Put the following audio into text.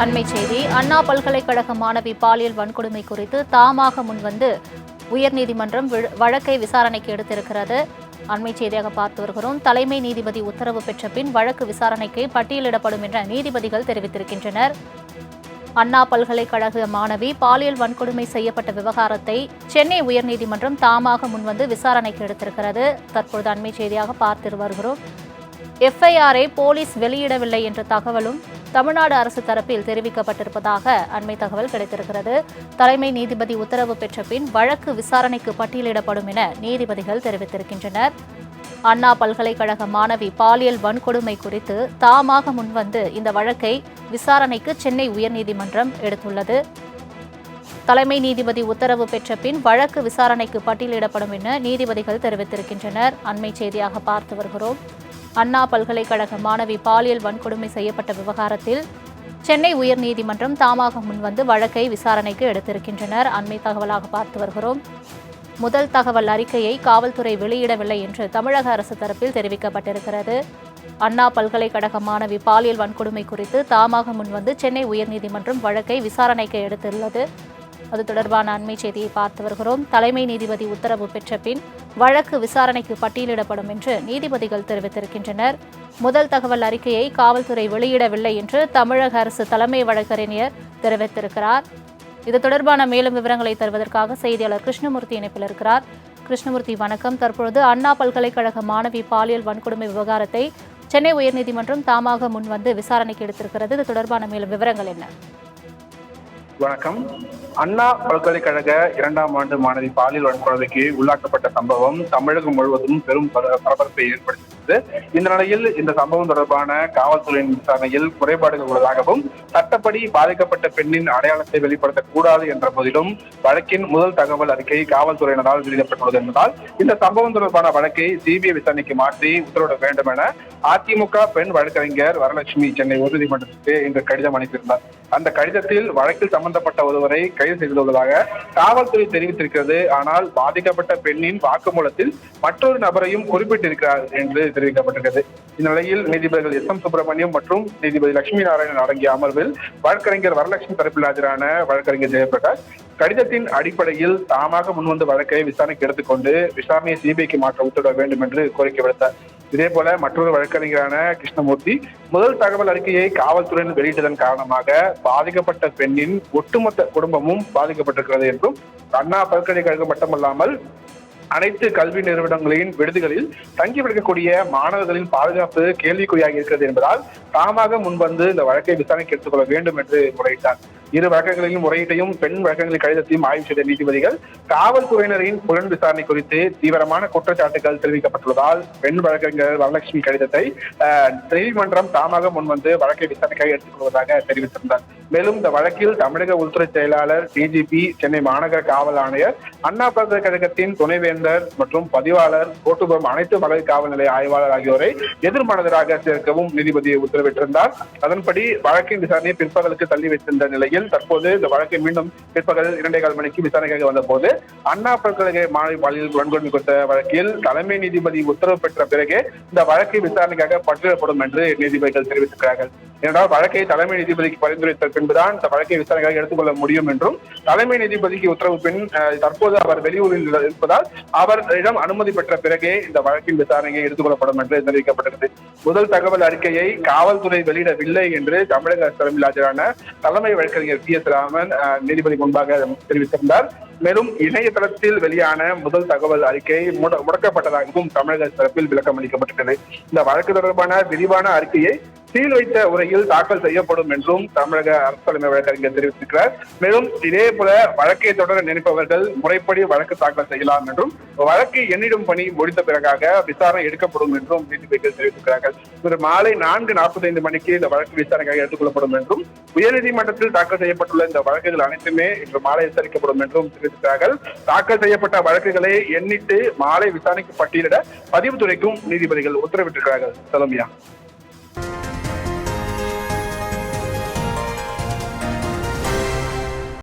அண்மை செய்தி. அண்ணா பல்கலைக்கழக மாணவி பாலியல் வன்கொடுமை குறித்து தாமாக முன்வந்து உயர்நீதிமன்றம் வழக்கை விசாரணைக்கு எடுத்திருக்கிறது. அண்மை செய்தியாக பார்த்து வருகிறோம். தலைமை நீதிபதி உத்தரவு பெற்ற பின் வழக்கு விசாரணைக்கு பட்டியலிடப்படும் என நீதிபதிகள் தெரிவித்திருக்கின்றனர். அண்ணா பல்கலைக்கழக மாணவி பாலியல் வன்கொடுமை செய்யப்பட்ட விவகாரத்தை சென்னை உயர்நீதிமன்றம் தாமாக முன்வந்து விசாரணைக்கு எடுத்திருக்கிறது. தற்பொழுது அண்மை செய்தியாக பார்த்து வருகிறோம். எஃப்ஐஆரை போலீஸ் வெளியிடவில்லை என்ற தகவலும் தமிழ்நாடு அரசு தரப்பில் தெரிவிக்கப்பட்டிருப்பதாக அண்மை தகவல் கிடைத்திருக்கிறது. தலைமை நீதிபதி உத்தரவு பெற்ற பின் வழக்கு விசாரணைக்கு பட்டியலிடப்படும் என நீதிபதிகள் தெரிவித்திருக்கின்றனர். அண்ணா பல்கலைக்கழக மாணவி பாலியல் வன்கொடுமை குறித்து தாமாக முன்வந்து இந்த வழக்கை விசாரணைக்கு சென்னை உயர்நீதிமன்றம் எடுத்துள்ளது. தலைமை நீதிபதி உத்தரவு பெற்ற பின் வழக்கு விசாரணைக்கு பட்டியலிடப்படும் என நீதிபதிகள் தெரிவித்திருக்கின்றனர். அண்மை செய்தியாக பார்த்து வருகிறோம். அண்ணா பல்கலைக்கழக மாணவி பாலியல் வன்கொடுமை செய்யப்பட்ட விவகாரத்தில் சென்னை உயர்நீதிமன்றம் தாமாக முன்வந்து வழக்கை விசாரணைக்கு எடுத்திருக்கின்றனர். அண்மை தகவலாக பார்த்து வருகிறோம். முதல் தகவல் அறிக்கையை காவல்துறை வெளியிடவில்லை என்று தமிழக அரசு தரப்பில் தெரிவிக்கப்பட்டிருக்கிறது. அண்ணா பல்கலைக்கழக மாணவி பாலியல் வன்கொடுமை குறித்து தாமாக முன்வந்து சென்னை உயர்நீதிமன்றம் வழக்கை விசாரணைக்கு எடுத்துள்ளது. அது தொடர்பான அண்மை செய்தியை பார்த்து வருகிறோம். தலைமை நீதிபதி உத்தரவு பெற்ற பின் வழக்கு விசாரணைக்கு பட்டியலிடப்படும் என்று நீதிபதிகள் தெரிவித்திருக்கின்றனர். முதல் தகவல் அறிக்கையை காவல்துறை வெளியிடவில்லை என்று தமிழக அரசு தலைமை வழக்கறிஞர் தெரிவித்திருக்கிறார். இது தொடர்பான மேலும் விவரங்களை தருவதற்காக செய்தியாளர் கிருஷ்ணமூர்த்தி இணைப்பில் இருக்கிறார். கிருஷ்ணமூர்த்தி, வணக்கம். தற்பொழுது அண்ணா பல்கலைக்கழக மாணவி பாலியல் வன்கொடுமை விவகாரத்தை சென்னை உயர்நீதிமன்றம் தாமாக முன்வந்து விசாரணைக்கு எடுத்திருக்கிறது. இது தொடர்பான மேலும் விவரங்கள் என்ன? வணக்கம். அண்ணா பல்கலைக்கழக 2ஆம் ஆண்டு மாணவி பாலியல் வன்கொடுமைக்கு உள்ளாக்கப்பட்ட சம்பவம் தமிழகம் முழுவதும் பெரும் பரபரப்பை ஏற்படுத்தியுள்ளது. இந்த நிலையில் இந்த சம்பவம் தொடர்பான காவல்துறையின் விசாரணையில் குறைபாடுகள் உள்ளதாகவும் சட்டப்படி பாதிக்கப்பட்ட பெண்ணின் அடையாளத்தை வெளிப்படுத்தக்கூடாது என்ற போதிலும் வழக்கின் முதல் தகவல் அறிக்கை காவல்துறையினரால் வெளியிடப்பட்டுள்ளது என்பதால் இந்த சம்பவம் தொடர்பான வழக்கை சிபிஐ விசாரணைக்கு மாற்றி உத்தரவிட வேண்டும் என அதிமுக பெண் வழக்கறிஞர் வரலட்சுமி சென்னை உயர்நீதிமன்றத்திற்கு இன்று கடிதம் அனுப்பியிருந்தார். அந்த கடிதத்தில் வழக்கில் சம்பந்தப்பட்ட ஒருவரை கைது செய்துள்ளதாக காவல்துறை தெரிவித்திருக்கிறது. ஆனால் பாதிக்கப்பட்ட பெண்ணின் வாக்குமூலத்தில் மற்றொரு நபரையும் குறிப்பிட்டிருக்கிறார் என்று தெரிவிக்கப்பட்டிருக்கிறது. இந்நிலையில் நீதிபதிகள் எஸ். எம். சுப்பிரமணியம் மற்றும் நீதிபதி லட்சுமி நாராயணன் அடங்கிய அமர்வில் வழக்கறிஞர் வரலட்சுமி தரப்பில் ஆஜரான வழக்கறிஞர் ஜெயபிரகாஷ் கடிதத்தின் அடிப்படையில் தாமாக முன்வந்து வழக்கை விசாரணைக்கு எடுத்துக்கொண்டு விசாரணையை சிபிஐக்கு மாற்ற உத்தரவிட வேண்டும் என்று கோரிக்கை விடுத்தார். இதேபோல மற்றொரு வழக்கறிஞரான கிருஷ்ணமூர்த்தி முதல் தகவல் அறிக்கையை காவல்துறையினர் வெளியிட்டதன் காரணமாக பாதிக்கப்பட்ட பெண்ணின் ஒட்டுமொத்த குடும்பமும் பாதிக்கப்பட்டிருக்கிறது என்றும் அண்ணா பல்கலைக்கழகம் மட்டுமல்லாமல் அனைத்து கல்வி நிறுவனங்களின் விடுதிகளில் தங்கி படிக்கக்கூடிய மாணவர்களின் பாதுகாப்பு கேள்விக்குறியாக இருக்கிறது என்பதால் தாமாக முன்வந்து இந்த வழக்கை விசாரணைக்கு எடுத்துக்கொள்ள வேண்டும் என்று முறையிட்டார். இரு வழக்குகளின் முறையீட்டையும் பெண் வழக்குகளின் கடிதத்தையும் ஆய்வு செய்த நீதிபதிகள் காவல்துறையினரின் புலன் விசாரணை குறித்து தீவிரமான குற்றச்சாட்டுகள் தெரிவிக்கப்பட்டுள்ளதால் பெண் வழக்கறிஞர் வரலட்சுமி கடிதத்தை நீதிமன்றம் தாமாக முன்வந்து வழக்கை விசாரணைக்காக எடுத்துக்கொள்வதாக தெரிவித்திருந்தார். மேலும் இந்த வழக்கில் தமிழக உள்துறை செயலாளர், டிஜிபி, சென்னை மாநகர காவல் ஆணையர், அண்ணா பல்கலைக்கழகத்தின் துணைவேந்தர் மற்றும் பதிவாளர், கோட்டுபுரம் அனைத்து மகளிர் காவல் நிலைய ஆய்வாளர் ஆகியோரை எதிர்மனதராக சேர்க்கவும் நீதிபதி உத்தரவிட்டிருந்தார். அதன்படி வழக்கின் விசாரணையை பிற்பகலுக்கு தள்ளி வைத்திருந்த நிலையில் தற்போது இந்த வழக்கை மீண்டும் பிற்பகல் 2:15 மணிக்கு விசாரணைக்காக வந்தபோது அண்ணா பல்கலைக்கழக மாணவி பாலியல் வன்கொடுமை குறித்த வழக்கில் தலைமை நீதிபதி உத்தரவு பெற்ற பிறகே இந்த வழக்கை விசாரணைக்காக பட்டியலிடப்படும் என்று நீதிபதிகள் தெரிவித்திருக்கிறார்கள். ஏனென்றால் வழக்கை தலைமை நீதிபதிக்கு பரிந்துரைத்த பின்புதான் இந்த வழக்கை விசாரணைக்காக எடுத்துக்கொள்ள முடியும் என்றும் தலைமை நீதிபதிக்கு உத்தரவு பின் தற்போது அவர் வெளியூரில் இருப்பதால் அவரிடம் அனுமதி பெற்ற பிறகே இந்த வழக்கின் விசாரணையை எடுத்துக்கொள்ளப்படும் என்று தெரிவிக்கப்பட்டது. முதல் தகவல் அறிக்கையை காவல்துறை வெளியிடவில்லை என்று தமிழக அரசு தரப்பில் ஆஜரான தலைமை வழக்கறிஞர் பி. எஸ். ராமன் நீதிபதி முன்பாக தெரிவித்திருந்தார். மேலும் இணையதளத்தில் வெளியான முதல் தகவல் அறிக்கை முடக்கப்பட்டதாகவும் தமிழக தரப்பில் விளக்கம் அளிக்கப்பட்டது. இந்த வழக்கு தொடர்பான விரிவான அறிக்கையை சீல் வைத்த உரையில் தாக்கல் செய்யப்படும் என்றும் தமிழக அரசு தலைமை வழக்கறிஞர் தெரிவித்திருக்கிறார். மேலும் இதே போல வழக்கை தொடர நினைப்பவர்கள் முறைப்படி வழக்கு தாக்கல் செய்யலாம் என்றும் வழக்கை எண்ணிடும் பணி முடித்த பிறகாக விசாரணை எடுக்கப்படும் என்றும் நீதிபதிகள் தெரிவித்திருக்கிறார்கள். இன்று மாலை 4:45 மணிக்கு இந்த வழக்கு விசாரணைக்காக எடுத்துக்கொள்ளப்படும் என்றும் உயர்நீதிமன்றத்தில் தாக்கல் செய்யப்பட்டுள்ள இந்த வழக்குகள் அனைத்துமே இன்று மாலை விசாரிக்கப்படும் என்றும் தெரிவித்திருக்கிறார்கள். தாக்கல் செய்யப்பட்ட வழக்குகளை எண்ணிட்டு மாலை விசாரணைக்கு பட்டியலிட பதிவுத்துறைக்கும் நீதிபதிகள் உத்தரவிட்டிருக்கிறார்கள். சலோமியா.